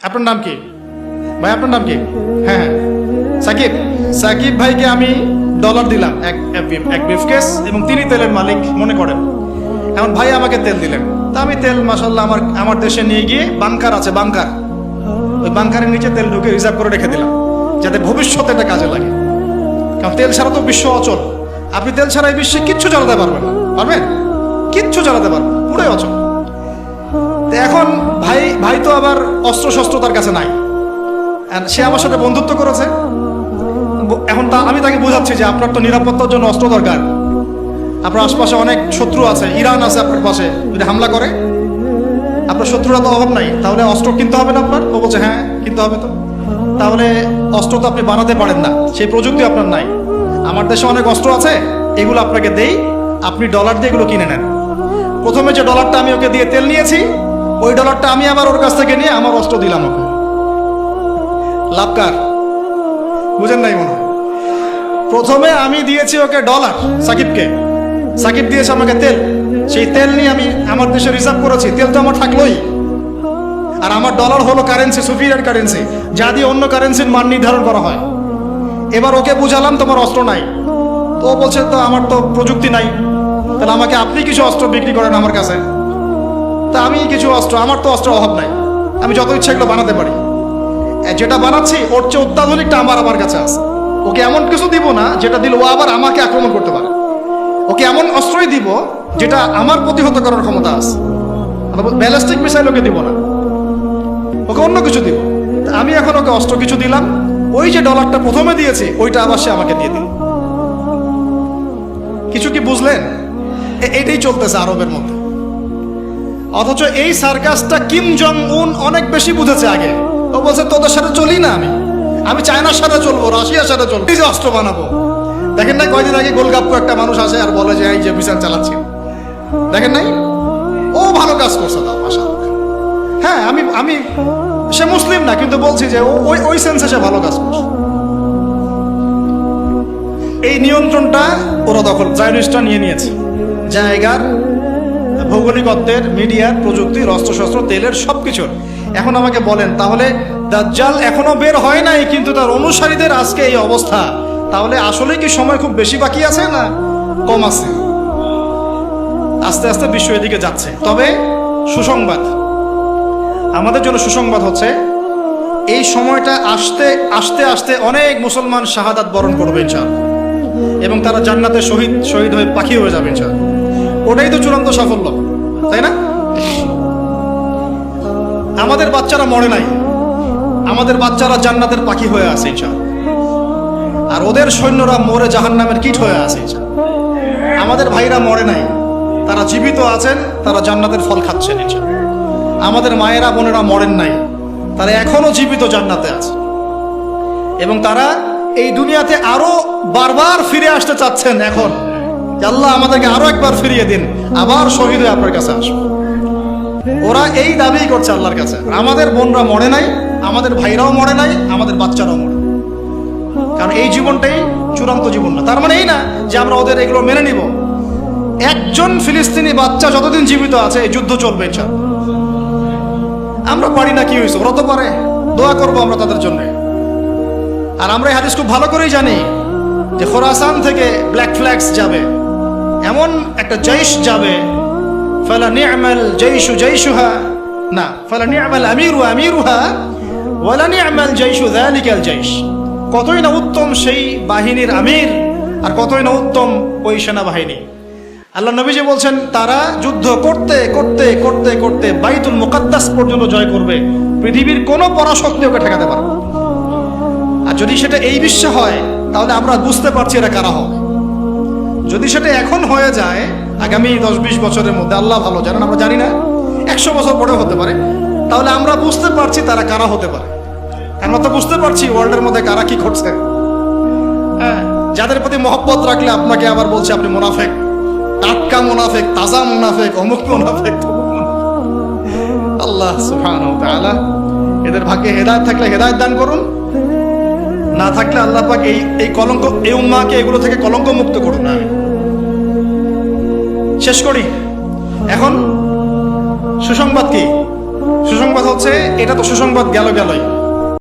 আপনার নাম কি ভাই? আপনার নাম কি? হ্যাঁ, সাকিব। সাকিব ভাইকে আমি ডলার দিলাম এক ব্রিফকেস, এবং তিনি তেলের মালিক মনে করেন। এখন ভাই আমাকে তেল দিলেন, তা আমি তেল মাশাআল্লাহ আমার দেশে নিয়ে গিয়ে বাংকার আছে, বাংকার, ওই বাংকারের নিচে তেল ঢুকে রিজার্ভ করে রেখে দিলাম, যাতে ভবিষ্যতে এটা কাজে লাগে। কারণ তেল ছাড়া তো বিশ্ব অচল। আপনি তেল ছাড়া এই বিশ্বে কিচ্ছু চালাতে পারবেন না, পারবেন? কিচ্ছু চালাতে পারবেন, পুরোই অচল। তো এখন ভাই তো আবার অস্ত্র শস্ত্র তার কাছে নাই, সে আমার সাথে বন্ধুত্ব করেছে। এখন আমি তাকে বোঝাচ্ছি যে আপনার তো নিরাপত্তার জন্য অস্ত্র দরকার, আপনার আশপাশে অনেক শত্রু আছে, ইরান আছে আপনার পাশে, যদি হামলা করে আপনার শত্রুরা তো অভাব নাই, তাহলে অস্ত্র কিনতে হবে না আপনার? ও বলছে হ্যাঁ কিনতে হবে। তো তাহলে অস্ত্র তো আপনি বানাতে পারেন না, সেই প্রযুক্তি আপনার নাই। আমার দেশে অনেক অস্ত্র আছে, এগুলো আপনাকে দেই, আপনি ডলার দিয়ে এগুলো কিনে নেন। প্রথমে যে ডলারটা আমি ওকে দিয়ে তেল নিয়েছি, ওই ডলারটা আমি আবার ওর কাছ থেকে নিয়ে আমার অস্ত্র দিলাম ওকে। লাভকার, বুঝেন নাই মনে হয়? প্রথমে আমি দিয়েছি ওকে ডলার, সাকিবকে, সাকিব দিয়েছে আমাকে তেল। সেই তেল নিয়ে আমি আমার দেশে রিজার্ভ করেছি, তেল তো আমার থাকলোই। আর আমার ডলার হলো কারেন্সি, সুপিরিয়র কারেন্সি, যা দিয়ে অন্য কারেন্সির মান নির্ধারণ করা হয়। এবার ওকে বুঝালাম তোমার অস্ত্র নাই, তো ও বলছে তো আমার তো প্রযুক্তি নাই, তাহলে আমাকে আপনি কিছু অস্ত্র বিক্রি করেন আমার কাছে। তা আমি কিছু অস্ত্র, আমার তো অস্ত্রের অভাব নাই, আমি যত ইচ্ছা এগুলো বানাতে পারি। যেটা বানাচ্ছি ওর চেয়ে অত্যাধুনিকটা আমার কাছে আছে। ওকে এমন কিছু দিব না যেটা দিলে ও আবার আমাকে আক্রমণ করতে পারে। ওকে এমন অস্ত্রই দিব যেটা আমার প্রতিহত করার ক্ষমতা আছে। ব্যালিস্টিক মিসাইল ওকে দিব না, ওকে অন্য কিছু দিব। আমি এখন ওকে অস্ত্র কিছু দিলাম, ওই যে ডলারটা প্রথমে দিয়েছি ওইটা আবার সে আমাকে দিয়ে দিল। কিছু কি বুঝলেন? এইটাই চলতেছে আরবের মধ্যে। অথচ এই সার্কাসটা কিম জং উন অনেক বেশি বুঝেছে আগে। ও বলছে তোদের সাথে চলি না, আমি চায়নার সাথে চলবো, রাশিয়ার সাথে চলবো, এই যে অস্ত্র বানাবো। দেখেন নাই কয়দিন আগে গোলগাপ্পু একটা মানুষ আসে আর বলে যে এই যে মিসাইল চালাচ্ছি, দেখেন নাই? ও ভালো কাজ করছে তার মাশাআল্লাহ। হ্যাঁ, আমি সে মুসলিম না, কিন্তু বলছি যে ওই সেন্সে সে ভালো কাজ করছে। এই নিয়ন্ত্রণটা ওরা দখল, জায়নিস্টরা নিয়ে নিয়েছে, জায়গার, ভৌগোলিকত্বের, মিডিয়ার, প্রযুক্তির, অস্ত্রশস্ত্র, তেলের, সবকিছুর। এখন আমাকে বলেন, তাহলে দাজ্জাল এখনো বের হয় নাই কিন্তু তার অনুসারীদের আজকে এই অবস্থা, তাহলে আসলে কি সময় খুব বেশি বাকি আছে না কম আছে? আস্তে আস্তে বিশ্ব এদিকে যাচ্ছে। তবে সুসংবাদ, আমাদের জন্য সুসংবাদ হচ্ছে এই সময়টা আস্তে আস্তে আস্তে অনেক মুসলমান শাহাদাত বরণ করবে ইনশাআল্লাহ, এবং তারা জান্নাতে শহীদ হয়ে পাখি হয়ে যাবে ইনশাআল্লাহ। ওটাই তো চূড়ান্ত সাফল্য, তাই না? আমাদের বাচ্চারা মরে নাই, আমাদের বাচ্চারা জান্নাতের পাখি হয়ে আছে ইনশাআল্লাহ, আর ওদের সৈন্যরা মরে জাহান্নামের কীট হয়ে আছে ইনশাআল্লাহ। আমাদের ভাইরা মরে নাই, তারা জীবিত আছেন, তারা জান্নাতের ফল খাচ্ছেন ইনশাআল্লাহ। আমাদের মায়েরা বোনেরা মরেন নাই, তারা এখনো জীবিত জান্নাতে আছে, এবং তারা এই দুনিয়াতে আরো বারবার ফিরে আসতে চাচ্ছেন। এখন আল্লাহ আমাদেরকে আরো একবার ফিরিয়ে দিন, আবার শহীদ হয়ে আপনার কাছে আসবো। ওরা এই দাবি করছে আল্লাহর কাছে। আমাদের বোনরা মরে নাই, আমাদের ভাইরাও মরে নাই, আমাদের বাচ্চারাও মরে, কারণ এই জীবনটাই চূড়ান্ত জীবন না। তার মানে এই না যে আমরা ওদের এগুলো মেনে নিব। একজন ফিলিস্তিনি বাচ্চা যতদিন জীবিত আছে এই যুদ্ধ চলবে ইনশাআল্লাহ। আমরা পারি না, কি হয়েছে? ওরা তো পারে, দোয়া করবো আমরা তাদের জন্য। আর আমরা এই হাদিস খুব ভালো করেই জানি যে খোরাসান থেকে ব্ল্যাক ফ্ল্যাগস যাবে, এমন একটা জৈশ যাবে, ফালা নি'মাল জৈশু জৈশুহা, না ফালা নি'মাল আমিরু আমিরুহা ওয়ালা নি'মাল জৈশু যালিকাল জৈশ। কতই না উত্তম সেই বাহিনীর আমির, আর কতই না উত্তম ওই সেনাবাহিনী। আল্লাহ নবীজি বলছেন তারা যুদ্ধ করতে করতে করতে করতে বাইতুল মুকাদ্দাস পর্যন্ত জয় করবে, পৃথিবীর কোনো পরাশক্তি ওকে ঠেকাতে পারবে। আর যদি সেটা এই বিশ্বে হয় তাহলে আমরা বুঝতে পারছি এরা কারা হবে। যদি সেটা এখন হয়ে যায় আগামী 10-20 বছরের মধ্যে, আল্লাহ ভালো জানেন, আমরা জানি না, 100 বছর পরেও হতে পারে, তাহলে আমরা বুঝতে পারছি তারা কারা হতে পারে। আমরা তো বুঝতে পারছি ওয়ার্ল্ডের মধ্যে কারা কি করছে। হ্যাঁ, যাদের প্রতি মহব্বত রাখলে আপনাকে আবার বলছে আপনি মুনাফেক, টাটকা মুনাফেক, তাজা মুনাফেক, অমুক মুনাফেক। আল্লাহ সুবহানাহু ওয়া তাআলা এদের ভাগ্যে হেদায়েত থাকলে হেদায়েত দান করুন, না থাকলে আল্লাহ পাক এই কলঙ্ক, এই উম্মাহকে এগুলো থেকে কলঙ্ক মুক্ত করুন। শেষ করি। এখন সুসংবাদ কি? সুসংবাদ হচ্ছে, এটা তো সুসংবাদ গেল গেলই,